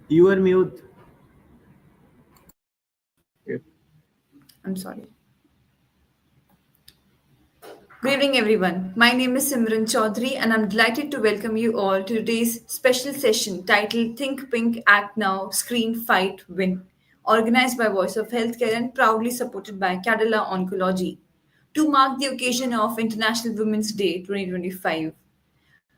You are mute. Yeah. I'm sorry. Good evening, everyone. My name is Simiran Choudhary, and I'm delighted to welcome you all to today's special session titled Think Pink, Act Now, Screen, Fight, Win, organized by Voice of Healthcare and proudly supported by Cadila Oncology to mark the occasion of International Women's Day 2025.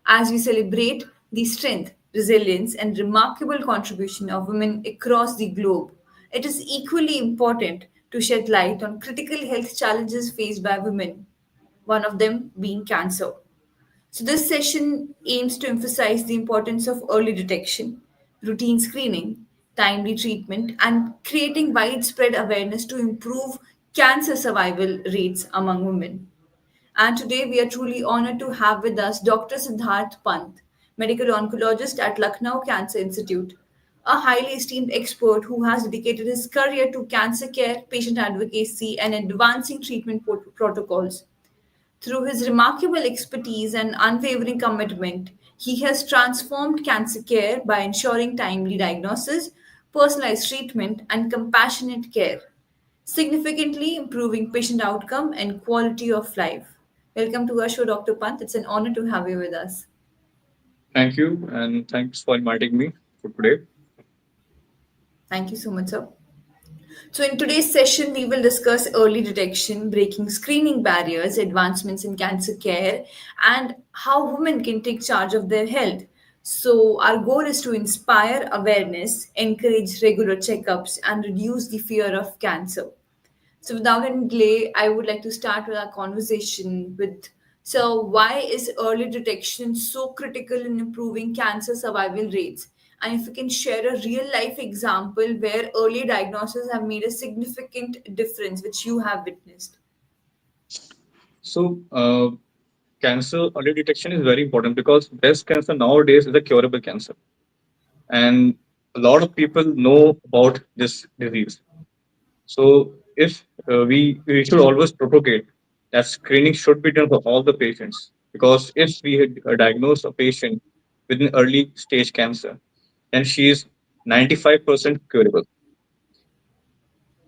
As we celebrate the strength, resilience, and remarkable contribution of women across the globe, it is equally important to shed light on critical health challenges faced by women, one of them being cancer. So, this session aims to emphasize the importance of early detection, routine screening, timely treatment, and creating widespread awareness to improve cancer survival rates among women. And today we are truly honored to have with us Dr. Siddharth Pant, medical oncologist at Lucknow Cancer Institute, a highly esteemed expert who has dedicated his career to cancer care, patient advocacy, and advancing treatment protocols. Through his remarkable expertise and unwavering commitment, he has transformed cancer care by ensuring timely diagnosis, personalized treatment, and compassionate care, significantly improving patient outcome and quality of life. Welcome to our show, Dr. Pant. It's an honor to have you with us. Thank you, and thanks for inviting me for today. Thank you so much, sir. So, in today's session, we will discuss early detection, breaking screening barriers, advancements in cancer care, and how women can take charge of their health. So, our goal is to inspire awareness, encourage regular checkups, and reduce the fear of cancer. So, without any delay, I would like to start with our conversation with, so why is early detection so critical in improving cancer survival rates? And if you can share a real life example where early diagnosis have made a significant difference, which you have witnessed. So, cancer early detection is very important because breast cancer nowadays is a curable cancer, and a lot of people know about this disease. So, if we should always propagate that screening should be done for all the patients, because if we had diagnosed a patient with an early stage cancer, then she is 95% curable.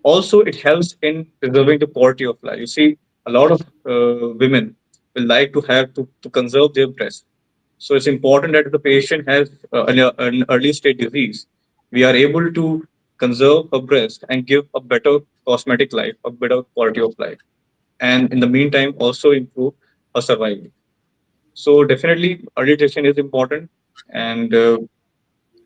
Also, it helps in preserving the quality of life. You see, a lot of women will like to have to conserve their breast. So it's important that if the patient has an early stage disease, we are able to conserve her breast and give a better cosmetic life, a better quality of life, and in the meantime also improve her survival. So definitely early detection is important, and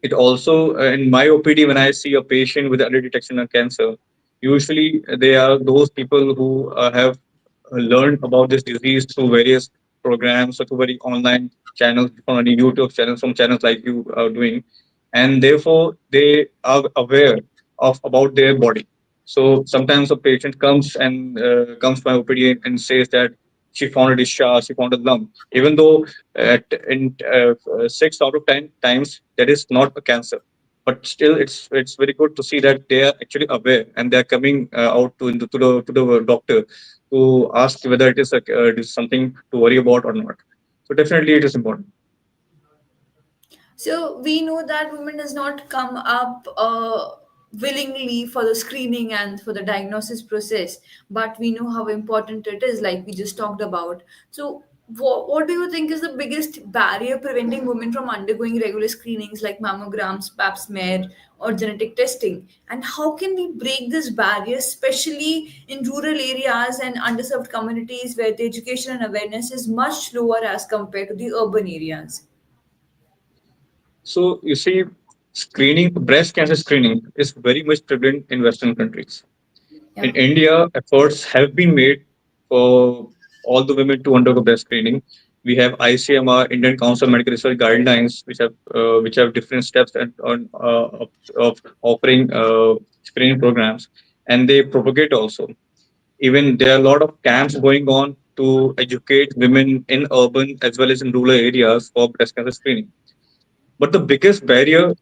it also, in my OPD, when I see a patient with early detection of cancer, usually they are those people who have learned about this disease through various programs or through very online channels, from any YouTube channels, from channels like you are doing, and therefore they are aware of about their body. So sometimes a patient comes to my OPD and says that she found a discharge, she found a lump, even though in 6 out of 10 times that is not a cancer, but still it's very good to see that they are actually aware and they are coming out to the doctor to ask whether it is something to worry about or not. So definitely it is important. So we know that women does not come up willingly for the screening and for the diagnosis process, but we know how important it is, like we just talked about. So what do you think is the biggest barrier preventing women from undergoing regular screenings like mammograms, pap smear, or genetic testing? And how can we break this barrier, especially in rural areas and underserved communities where the education and awareness is much lower as compared to the urban areas? So you see, screening breast cancer screening is very much prevalent in Western countries. In Yeah. India, efforts have been made for all the women to undergo breast screening. We have ICMR, Indian Council of Medical Research guidelines, which have different steps of offering screening programs, and they propagate also. Even there are a lot of camps going on to educate women in urban as well as in rural areas for breast cancer screening. But the biggest barrier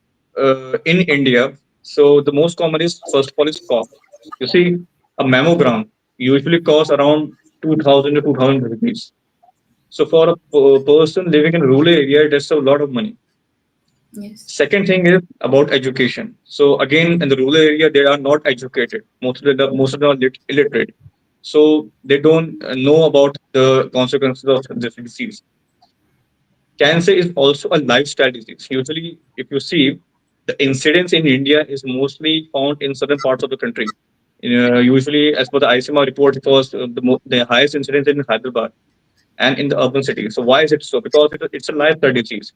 in India, so the most common is, first of all, is cost. You see, a mammogram usually costs around 2,000 to 2,000 rupees. So for a person living in a rural area, that's a lot of money. Yes. Second thing is about education. So again, in the rural area, they are not educated. Most of them are illiterate. So they don't know about the consequences of this disease. Cancer is also a lifestyle disease. Usually, if you see, the incidence in India is mostly found in certain parts of the country. Usually, as per the ICMR report, it was the highest incidence in Hyderabad and in the urban cities. So why is it so? Because it's a lifestyle disease.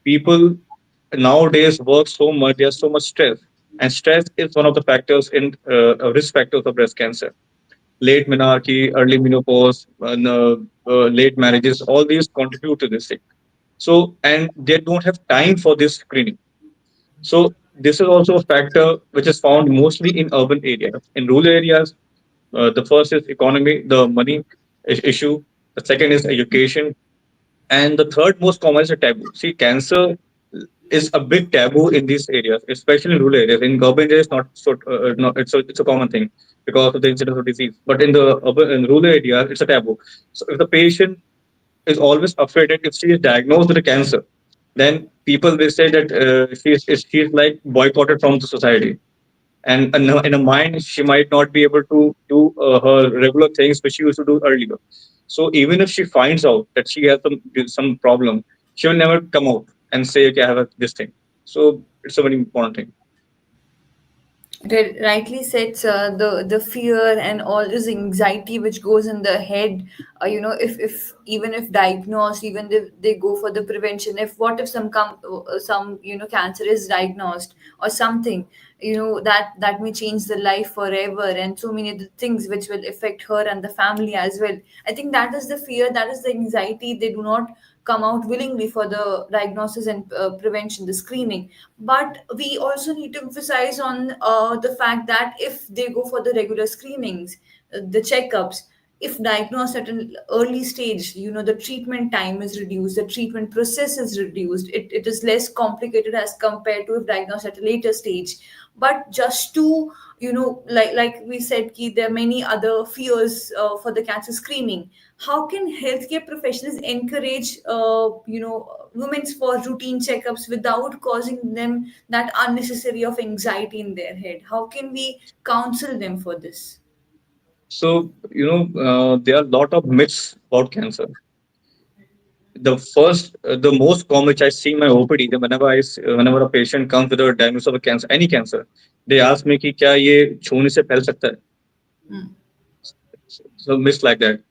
People nowadays work so much, there's so much stress, and stress is one of the factors in risk factors of breast cancer. Late menarche, early menopause, and, late marriages, all these contribute to this thing. So, and they don't have time for this screening. So this is also a factor which is found mostly in urban areas. In rural areas, the first is economy, the money issue. The second is education, and the third most common is a taboo. See, cancer is a big taboo in these areas, especially in rural areas. In urban areas, not so. No, it's a common thing because of the incidence of disease. But in the urban, in rural areas, it's a taboo. So if the patient is always afraid that if she is diagnosed with a cancer, then people will say that she's like boycotted from the society. And in a mind, she might not be able to do her regular things which she used to do earlier. So even if she finds out that she has some problem, she will never come out and say, "Okay, I have this thing." So it's a very important thing. Rightly said, sir. The fear and all this anxiety which goes in the head. If even if diagnosed, even if they go for the prevention, if what if some cancer is diagnosed or something, that may change the life forever, and so many other things which will affect her and the family as well. I think that is the fear, that is the anxiety. They do not come out willingly for the diagnosis and prevention, the screening. But we also need to emphasize on the fact that if they go for the regular screenings, the checkups, if diagnosed at an early stage, the treatment time is reduced, the treatment process is reduced, it is less complicated as compared to if diagnosed at a later stage. But just to, like we said, Ki, there are many other fears for the cancer screening. How can healthcare professionals encourage women for routine checkups without causing them that unnecessary of anxiety in their head? How can we counsel them for this? So there are a lot of myths about cancer. The most common which I see in my OPD, that whenever a patient comes with a diagnosis of a cancer, any cancer, they ask me कि क्या ये छूने से फैल सकता है? Mm. So myths like that.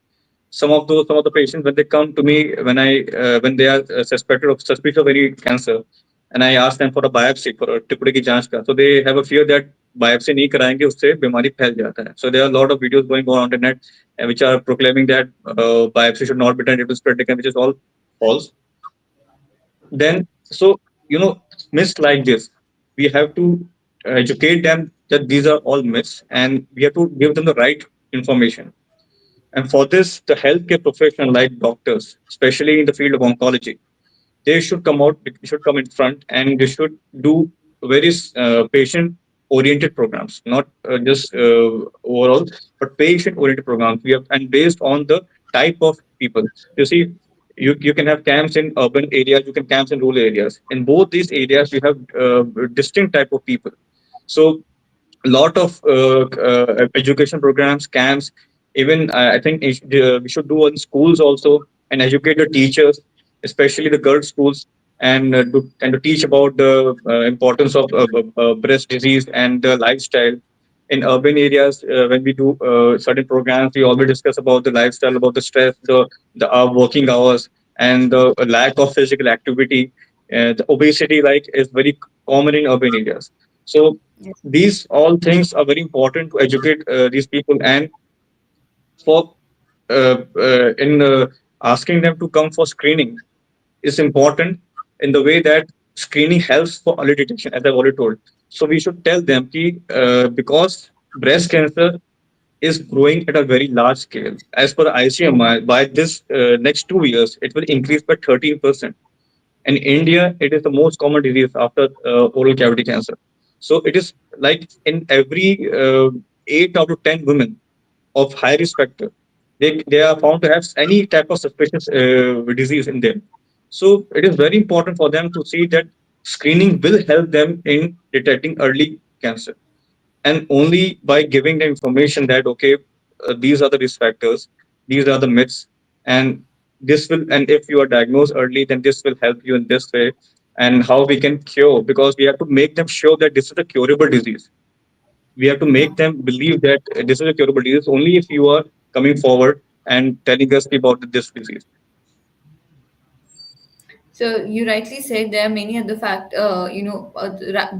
Some of the patients when they come to me when they are suspicious of any cancer, and I ask them for a biopsy for a टुकड़े की जांच का, so they have a fear that biopsy नहीं कराएंगे उससे बीमारी फैल जाता है. So there are a lot of videos going on internet which are proclaiming that biopsy should not be done, it will spread the cancer, which is all false. Then so myths like this, we have to educate them that these are all myths, and we have to give them the right information. And for this, the healthcare professional like doctors, especially in the field of oncology, they should come in front, and they should do very patient oriented programs, not just overall, but patient oriented programs. We have, and based on the type of people. You see, you can have camps in urban areas, you can camps in rural areas. In both these areas, you have distinct type of people. So lot of education programs, camps. Even I think we should do in schools also and educate the teachers, especially the girls' schools, and to teach about the importance of breast disease and the lifestyle. In urban areas, when we do certain programs, we always discuss about the lifestyle, about the stress, the working hours, and the lack of physical activity. The obesity, like, is very common in urban areas. So these all things are very important to educate these people, and for in asking them to come for screening is important in the way that screening helps for early detection, as I've already told. So we should tell them ki, because breast cancer is growing at a very large scale. As per the ICMI, by this next 2 years, it will increase by 13%. In India, it is the most common disease after oral cavity cancer. So it is like in every 8 out of 10 women of high risk factor, they are found to have any type of suspicious disease in them. So it is very important for them to see that screening will help them in detecting early cancer, and only by giving the information that okay, these are the risk factors, these are the myths, and this will, and if you are diagnosed early, then this will help you in this way, and how we can cure, because we have to make them sure that this is a curable disease. We have to Yeah. make them believe that this is a curable disease only if you are coming forward and telling us about this disease. So you rightly said there are many other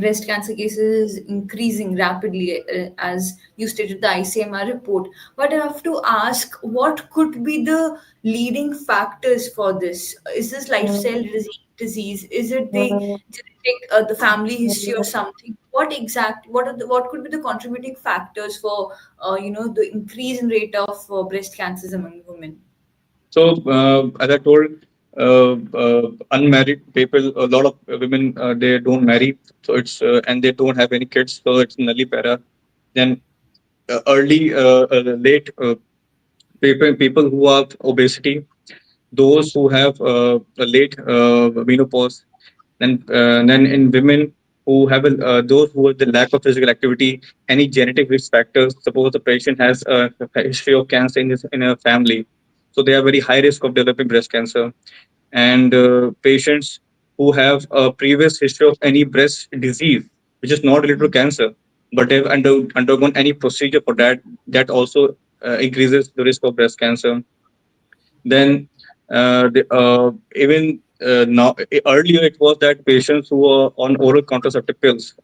breast cancer cases increasing rapidly, as you stated the ICMR report. But I have to ask, what could be the leading factors for this? Is this lifestyle disease? Is it the genetic, the family history or something? What could be the contributing factors for the increase in rate of breast cancers among women? So, as I told, unmarried people, a lot of women, they don't marry, so it's and they don't have any kids, so it's nullipara. Then early, late people who have obesity, those who have a late menopause, then in women who have those who have the lack of physical activity, any genetic risk factors. Suppose the patient has a history of cancer in a family, so they are very high risk of developing breast cancer. And patients who have a previous history of any breast disease, which is not related to cancer, but have undergone any procedure for that, that also increases the risk of breast cancer. Then even now, earlier it was that patients who were on oral contraceptive pills,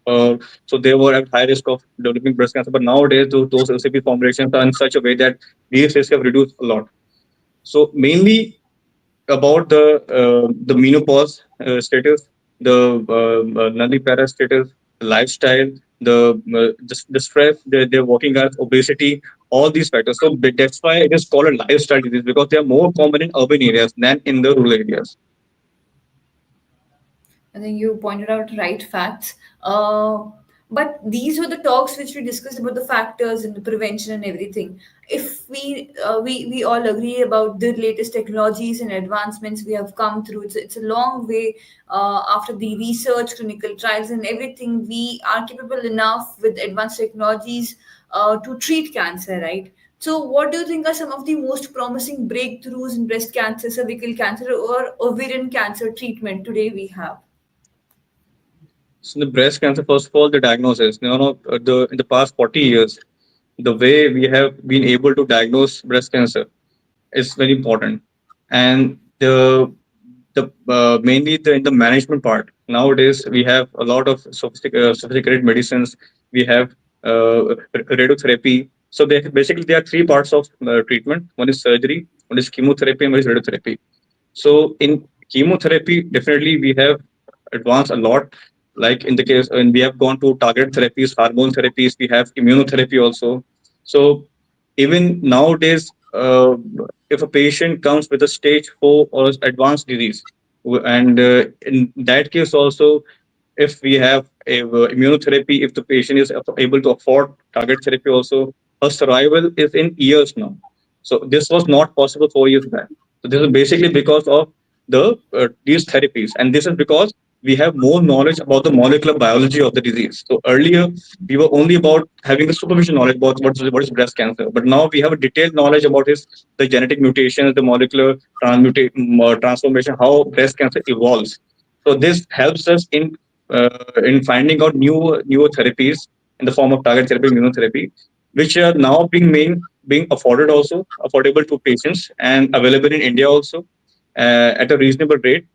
so they were at high risk of developing breast cancer. But nowadays, those LCP formulations are in such a way that these risks have reduced a lot. So mainly about the menopause status, the nullipara status, the lifestyle, the stress, their working hours, obesity, all these factors. So that's why it is called a lifestyle disease, because they are more common in urban areas than in the rural areas. I think you pointed out right facts. But these were the talks which we discussed about the factors and the prevention and everything. If we all agree about the latest technologies and advancements we have come through, it's a long way after the research, clinical trials, and everything. We are capable enough with advanced technologies to treat cancer, right? So, what do you think are some of the most promising breakthroughs in breast cancer, cervical cancer, or ovarian cancer treatment today we have? So the breast cancer, first of all, the diagnosis. The in the past 40 years, the way we have been able to diagnose breast cancer is very important. And the mainly in the management part, nowadays we have a lot of sophisticated medicines. We have radiotherapy. So they basically, there are three parts of treatment: one is surgery, one is chemotherapy, and one is radiotherapy. So in chemotherapy, definitely we have advanced a lot. Like in the case when we have gone to targeted therapies, hormone therapies, we have immunotherapy also. So even nowadays, if a patient comes with a stage 4 or advanced disease, and in that case also, if we have a immunotherapy, if the patient is able to afford target therapy also, her survival is in years now. So this was not possible 4 years back. So this is basically because of these therapies, and this is because we have more knowledge about the molecular biology of the disease. So earlier we were only about having a superficial knowledge about what is breast cancer, but now we have a detailed knowledge about the genetic mutations, the molecular transformation, how breast cancer evolves. So this helps us in finding out newer therapies in the form of target therapy, immunotherapy, which are now being affordable to patients and available in India also at a reasonable rate.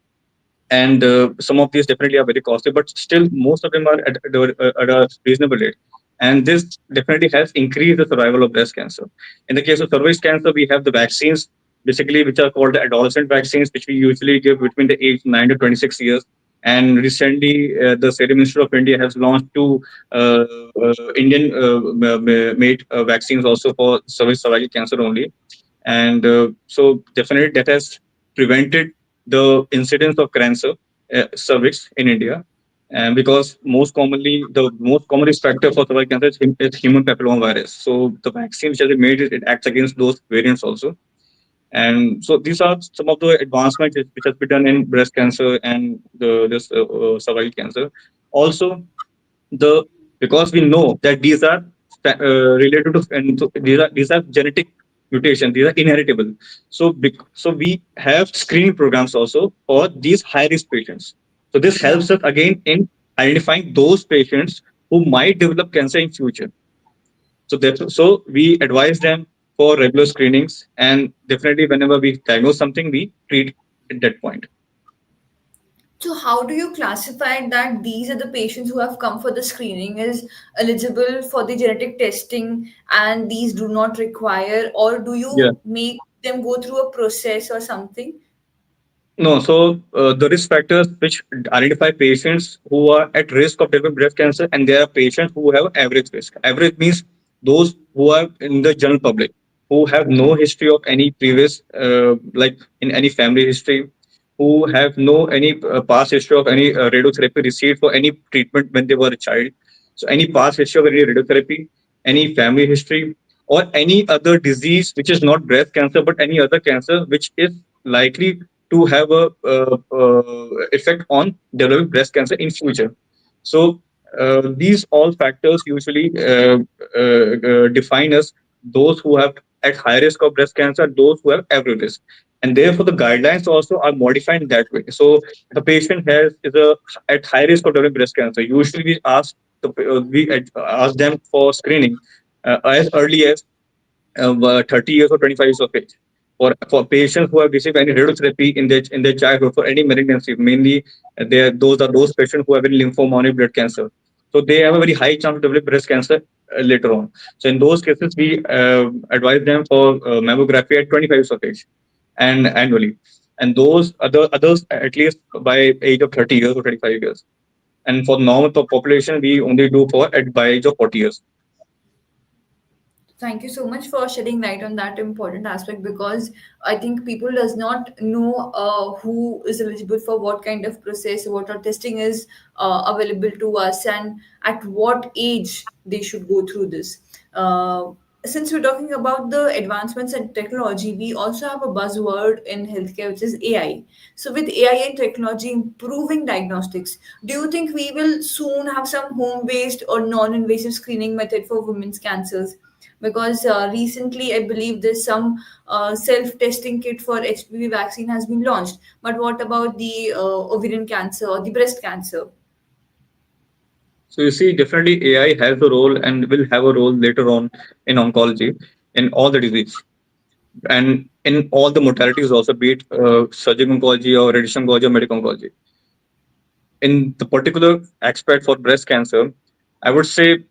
And some of these definitely are very costly, but still most of them are at a reasonable rate. And this definitely has increased the survival of breast cancer. In the case of cervix cancer, we have the vaccines, basically, which are called the adolescent vaccines, which we usually give between the age 9 to 26 years. And recently, the Serum Institute of India has launched two Indian made vaccines also for cervical cancer only. And so definitely that has prevented the incidence of cancer cervix in India. And because the most common risk factor for cervical cancer is human papilloma virus. So the vaccine which has been made, it acts against those variants also. And so these are some of the advancements which has been done in breast cancer and this cervical cancer. Also, the because we know that these are related to, and so these are genetic mutation, these are inheritable. So so we have screening programs also for these high risk patients. So this Yeah. helps us again in identifying those patients who might develop cancer in future. So so we advise them for regular screenings, and definitely whenever we diagnose something, we treat at that point. So how do you classify that these are the patients who have come for the screening is eligible for the genetic testing and these do not require, or do Yeah. you make them go through a process or something? No, so the risk factors which identify patients who are at risk of developing breast cancer, and there are patients who have average risk. Average means those who are in the general public, who have no history of any previous, like in any family history, who have no any past history of any radiotherapy received for any treatment when they were a child. So any past history of any radiotherapy, any family history, or any other disease which is not breast cancer but any other cancer which is likely to have a effect on developing breast cancer in future. So these all factors usually define us those who have at high risk of breast cancer, those who have average risk, and therefore the guidelines also are modified in that way. So if a patient has is a at high risk of developing breast cancer, usually we ask them for screening as early as 30 years or 25 years of age. For patients who have received any radiotherapy in their childhood for any malignancy, mainly those are those patients who have any lymphoma or any blood cancer. So they have a very high chance of developing breast cancer later on. So in those cases, we advise them for mammography at 25 years of age and annually. And those others at least by age of 30 years or 25 years. And for normal population, we only do for at by age of 40 years. Thank you so much for shedding light on that important aspect because I think people does not know who is eligible for what kind of process, what our testing is available to us, and at what age they should go through this. Since we're talking about the advancements in technology, we also have a buzzword in healthcare, which is AI. So, with AI and technology improving diagnostics, do you think we will soon have some home based or non invasive screening method for women's cancers? Because recently I believe there's some self-testing kit for HPV vaccine has been launched. But what about the ovarian cancer or the breast cancer? So you see, definitely AI has a role and will have a role later on in oncology, in all the disease, and in all the modalities also, be it surgical oncology or radiation oncology or medical oncology. In the particular aspect for breast cancer, I would say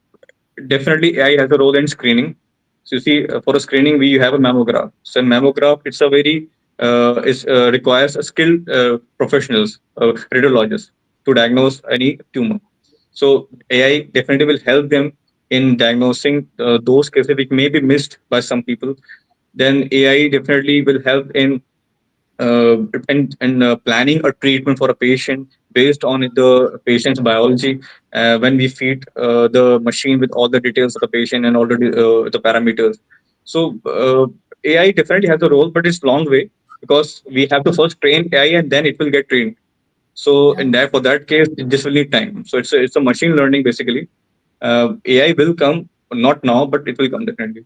definitely AI has a role in screening. So you see, for a screening, we have a mammograph. So in mammograph, it's a very is requires a skilled professionals, radiologists, to diagnose any tumor. So AI definitely will help them in diagnosing those cases which may be missed by some people. Then AI definitely will help in planning a treatment for a patient based on the patient's biology. When we feed the machine with all the details of the patient and all the parameters. So AI definitely has a role, but it's long way because we have to first train AI and then it will get trained. So Yeah. in that for that case, this will need time. So it's a machine learning basically. AI will come, not now, but it will come definitely.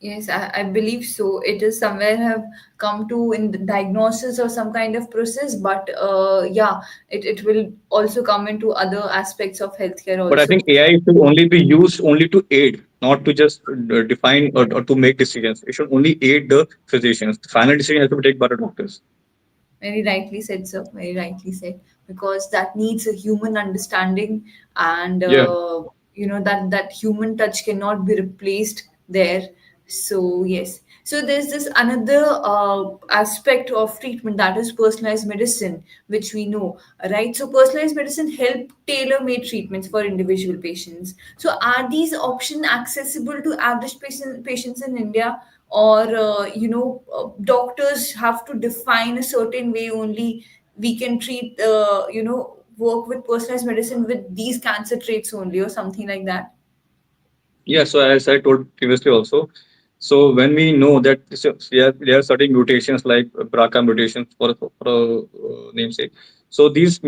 Yes, I believe so. It is somewhere have come to in the diagnosis or some kind of process, but yeah, it will also come into other aspects of healthcare But I think also. AI should only be used only to aid, not to just define or to make decisions. It should only aid the physicians. The final decision has to be taken by the doctors. Very rightly said, sir. Very rightly said. Because that needs a human understanding, and Yeah. that human touch cannot be replaced there. So yes. So there's this another aspect of treatment that is personalized medicine, which we know, right? So personalized medicine help tailor-made treatments for individual patients. So are these options accessible to average patients in India? Or doctors have to define a certain way only we can treat work with personalized medicine with these cancer traits only or something like that. Yeah. So as I told previously also, So when we know that there are certain mutations like BRCA mutations for namesake. So these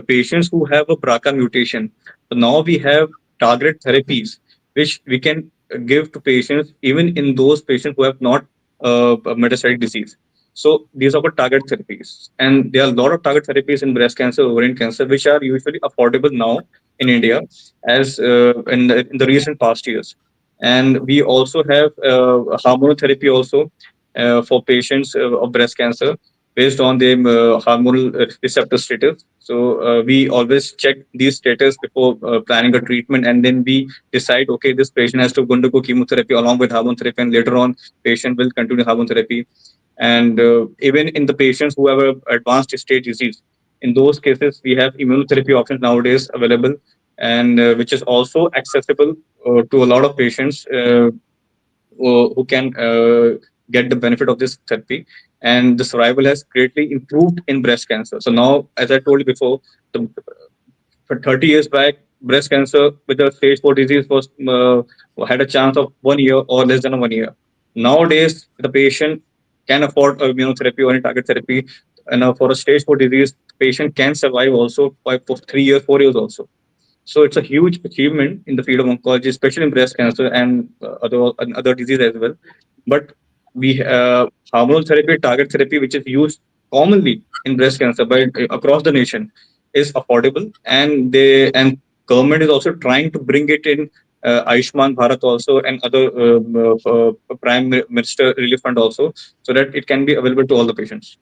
patients who have a BRCA mutation, so now we have targeted therapies which we can give to patients even in those patients who have not metastatic disease. So these are called target therapies, and there are a lot of target therapies in breast cancer, ovarian cancer, which are usually affordable now in India, as in the recent past years. And we also have hormonal therapy also for patients of breast cancer based on the hormonal receptor status. So we always check these status before planning a treatment, and then we decide, okay, this patient has to undergo chemotherapy along with hormone therapy, and later on patient will continue hormone therapy. And even in the patients who have a advanced stage disease, in those cases we have immunotherapy options nowadays available, and which is also accessible to a lot of patients who can get the benefit of this therapy. And the survival has greatly improved in breast cancer. So now, as I told you before, the, for 30 years back, breast cancer with the stage 4 disease was had a chance of 1 year or less than a 1 year. Nowadays, the patient can afford immunotherapy or any target therapy, and for a stage 4 disease, the patient can survive also for 3 years, 4 years also. So it's a huge achievement in the field of oncology, especially in breast cancer and other disease as well. But we hormonal therapy, target therapy, which is used commonly in breast cancer by across the nation, is affordable, and government is also trying to bring it in Ayushman Bharat also, and other Prime Minister Relief Fund also, so that it can be available to all the patients.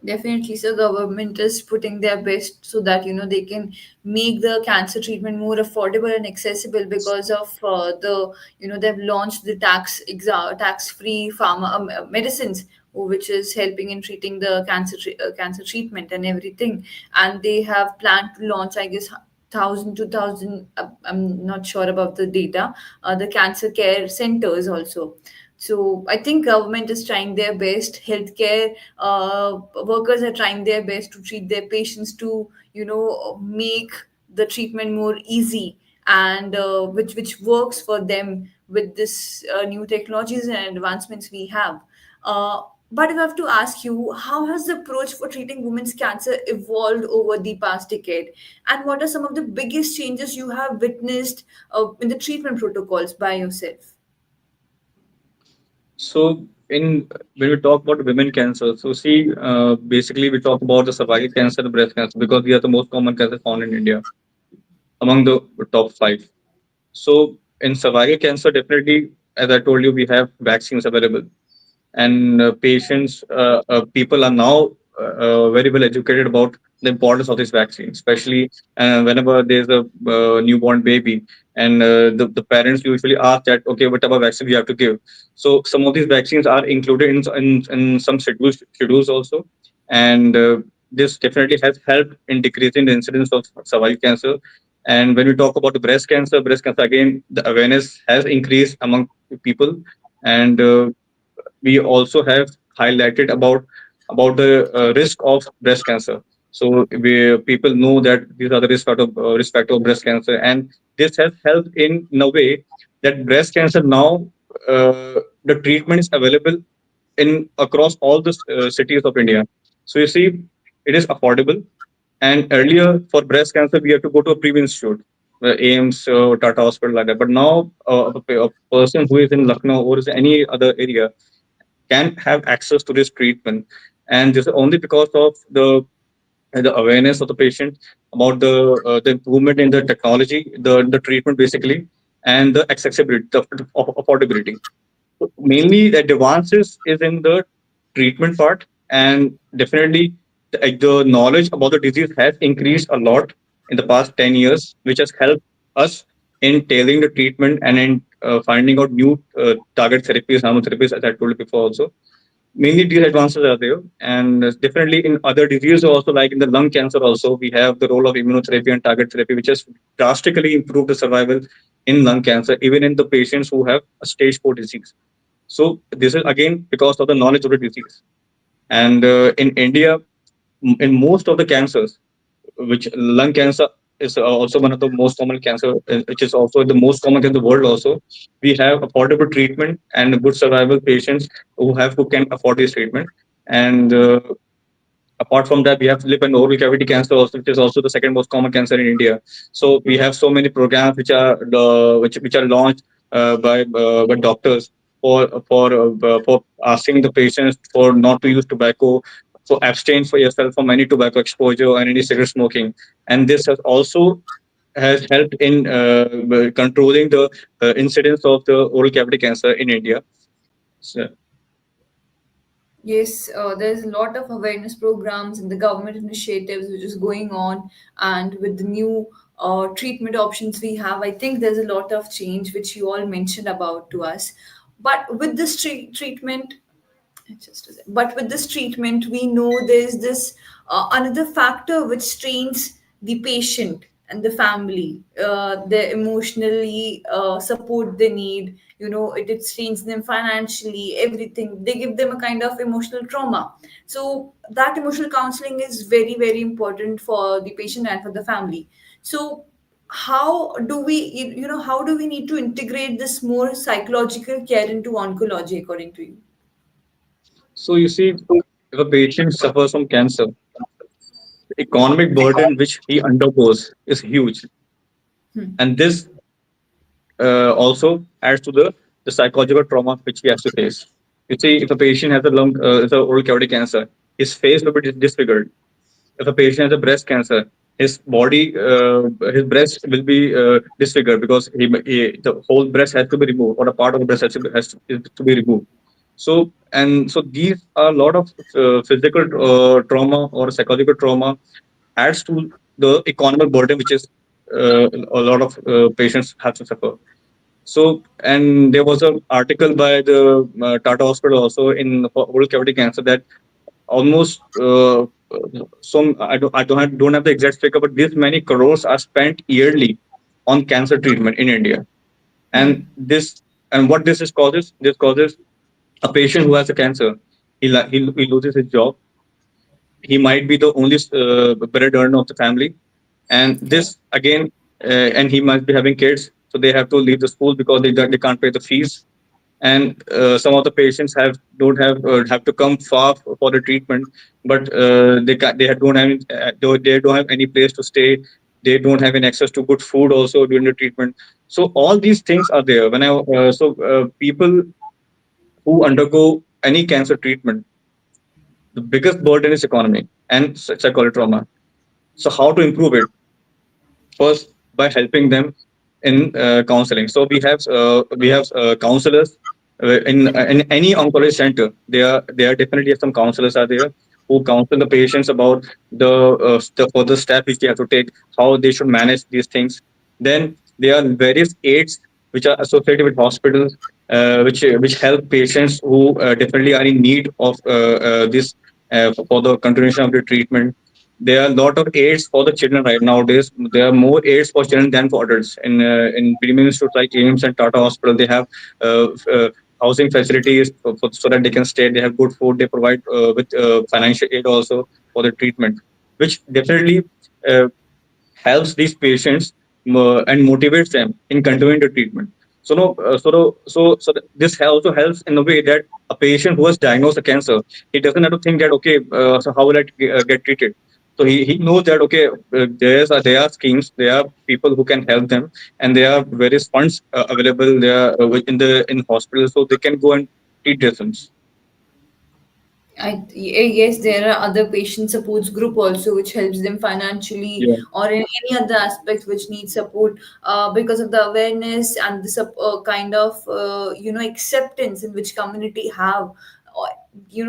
Definitely, so government is putting their best so that they can make the cancer treatment more affordable and accessible because of they've launched the tax free pharma medicines, which is helping in treating the cancer treatment and everything. And they have planned to launch, I guess, 1,000 2,000. I'm not sure about the data. The cancer care centers also. So I think government is trying their best. Healthcare workers are trying their best to treat their patients to make the treatment more easy, and which works for them with this new technologies and advancements we have. But if I have to ask you, how has the approach for treating women's cancer evolved over the past decade? And what are some of the biggest changes you have witnessed in the treatment protocols by yourself? So, in when we talk about women cancer, so see, basically we talk about the cervical cancer and breast cancer because they are the most common cancers found in India among the top five. So, in cervical cancer, definitely, as I told you, we have vaccines available, and people are now very well educated about the importance of this vaccine, especially whenever there's a newborn baby, and the parents usually ask that, okay, whatever vaccine we have to give. So some of these vaccines are included in some schedules also, and this definitely has helped in decreasing the incidence of cervical cancer. And when we talk about the breast cancer again, the awareness has increased among people, and we also have highlighted about the risk of breast cancer. So people know that these are the risk factor of breast cancer, and this has helped in a way that breast cancer now the treatment is available in across all the cities of India. So you see, it is affordable. And earlier for breast cancer, we had to go to a premium institute, AIMS, Tata Hospital, like that. But now a person who is in Lucknow or is any other area can have access to this treatment, and this is only because of the awareness of the patient about the improvement in the technology, the treatment basically, and the accessibility, of affordability. So mainly the advances is in the treatment part, and definitely the knowledge about the disease has increased a lot in the past 10 years, which has helped us in tailoring the treatment and in finding out new target therapies, hormone therapies, as I told you before also. Mainly these advances are there, and definitely in other diseases also, like in the lung cancer also, we have the role of immunotherapy and target therapy, which has drastically improved the survival in lung cancer, even in the patients who have a stage 4 disease. So this is again because of the knowledge of the disease. And in India, in most of the cancers, which lung cancer is also one of the most common cancer, which is also the most common in the world. Also, we have affordable treatment and good survival patients who can afford this treatment. And apart from that, we have lip and oral cavity cancer also, which is also the second most common cancer in India. So we have so many programs which are launched by doctors for asking the patients for not to use tobacco, for abstain for yourself from any tobacco exposure and any cigarette smoking. And this has helped in controlling the incidence of the oral cavity cancer in India. So, Yes, there's a lot of awareness programs and the government initiatives which is going on, and with the new treatment options we have, I think there's a lot of change which you all mentioned about to us. But with this treatment, but with this treatment, we know there's this another factor which strains the patient and the family, the emotionally support they need. It strains them financially, everything. They give them a kind of emotional trauma. So that emotional counseling is very, very important for the patient and for the family. So how do we, how do we need to integrate this more psychological care into oncology, according to you? so you see, if a patient suffers from cancer, the economic burden which he undergoes is huge, and this also adds to the psychological trauma which he has to face. You see, if a patient has is a oral cavity cancer, his face will be disfigured. If a patient has a breast cancer, his breast will be disfigured because the whole breast has to be removed, or a part of the breast has to be removed. So these are a lot of physical trauma or psychological trauma adds to the economic burden, which is a lot of patients have to suffer. So, and there was an article by the Tata Hospital also in for oral cavity cancer that almost some I don't have the exact figure, but this many crores are spent yearly on cancer treatment in India. And what this is causes, this causes a patient who has a cancer, he loses his job. He might be the only bread earner of the family, and Yeah. this again, and he must be having kids, so they have to leave the school because they can't pay the fees. And some of the patients have to come far for the treatment, but they don't have any place to stay. They don't have any access to good food also during the treatment. So all these things are there. People who undergo any cancer treatment, the biggest burden is economy and psychological trauma. So how to improve it? First, by helping them in counseling. So we have counselors in any oncology center. There are definitely some counselors are there who counsel the patients about the further step which they have to take, how they should manage these things. Then there are various aids which are associated with hospitals, which help patients who definitely are in need of this for the continuation of the treatment. There are a lot of aids for the children right nowadays. There are more aids for children than for adults. In premium institutes like AIMS and Tata Hospital, they have housing facilities so that they can stay. They have good food. They provide with financial aid also for the treatment, which definitely uh, helps these patients and motivates them in continuing the treatment. So no, this also helps in a way that a patient who has diagnosed a cancer, he doesn't have to think that okay, so how will I get treated? So he knows that okay, there are schemes, there are people who can help them, and there are various funds available there in hospitals, so they can go and treat themselves. Yes, there are other patient supports group also which helps them financially Yeah, or in any other aspect which needs support, because of the awareness and the kind of acceptance in which community have, or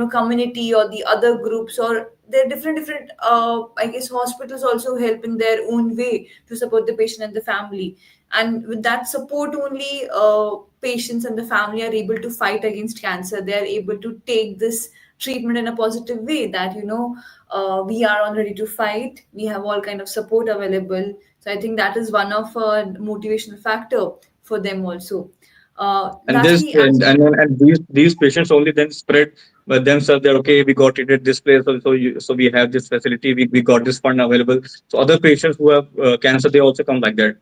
community or the other groups, or there are different I guess hospitals also help in their own way to support the patient and the family. And with that support only, patients and the family are able to fight against cancer. They are able to take this treatment in a positive way, that we are all ready to fight, we have all kind of support available. So I think that is one of motivational factor for them also. and this Lastly, and these patients only then spread. but themselves they're okay, we got it at this place, so we have this facility, we got this fund available. So other patients who have cancer, they also come like that.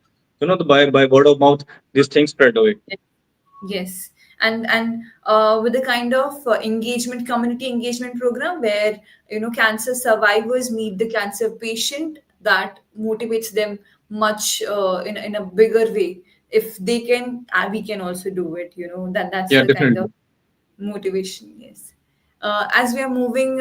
By word of mouth, these things spread away. Yes, and with the kind of engagement, community engagement program where cancer survivors meet the cancer patient, that motivates them much in a bigger way. If they can, we can also do it. That's Yeah, the kind of definitely. motivation. Yes. As we are moving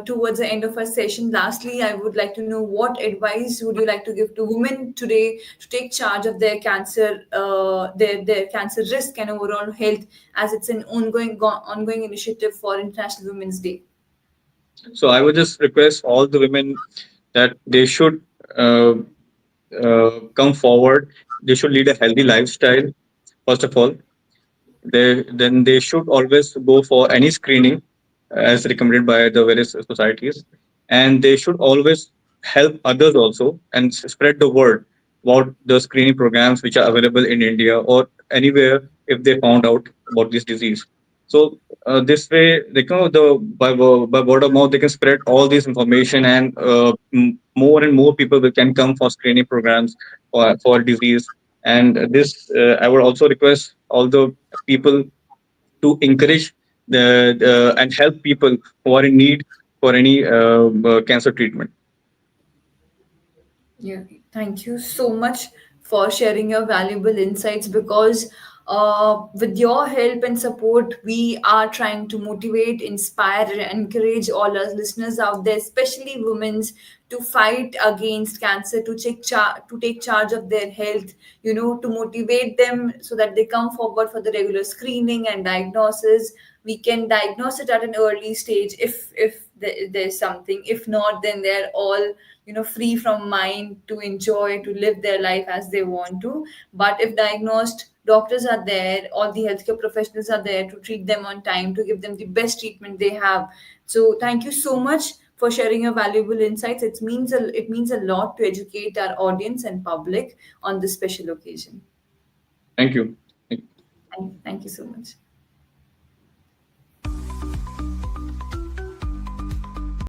towards the end of our session, lastly, I would like to know what advice would you like to give to women today to take charge of their cancer, their cancer risk and overall health, as it's an ongoing initiative for International Women's Day. So I would just request all the women that they should uh, come forward. They should lead a healthy lifestyle. First of all, they should always go for any screening as recommended by the various societies, and they should always help others also and spread the word about the screening programs which are available in India or anywhere if they found out about this disease. So this way, they can by word of mouth they can spread all this information, and more and more people can come for screening programs for disease. And this I would also request all the people to encourage and help people who are in need for any cancer treatment. Yeah, thank you so much for sharing your valuable insights because with your help and support, we are trying to motivate, inspire, and encourage all our listeners out there, especially women, to fight against cancer, to take charge of their health, to motivate them so that they come forward for the regular screening and diagnosis. We can diagnose it at an early stage if there's something. If not, then they're all free from mind to enjoy, to live their life as they want to. But if diagnosed, doctors are there, all the healthcare professionals are there to treat them on time, to give them the best treatment they have. So thank you so much for sharing your valuable insights. It means a lot to educate our audience and public on this special occasion. Thank you. Thank you so much.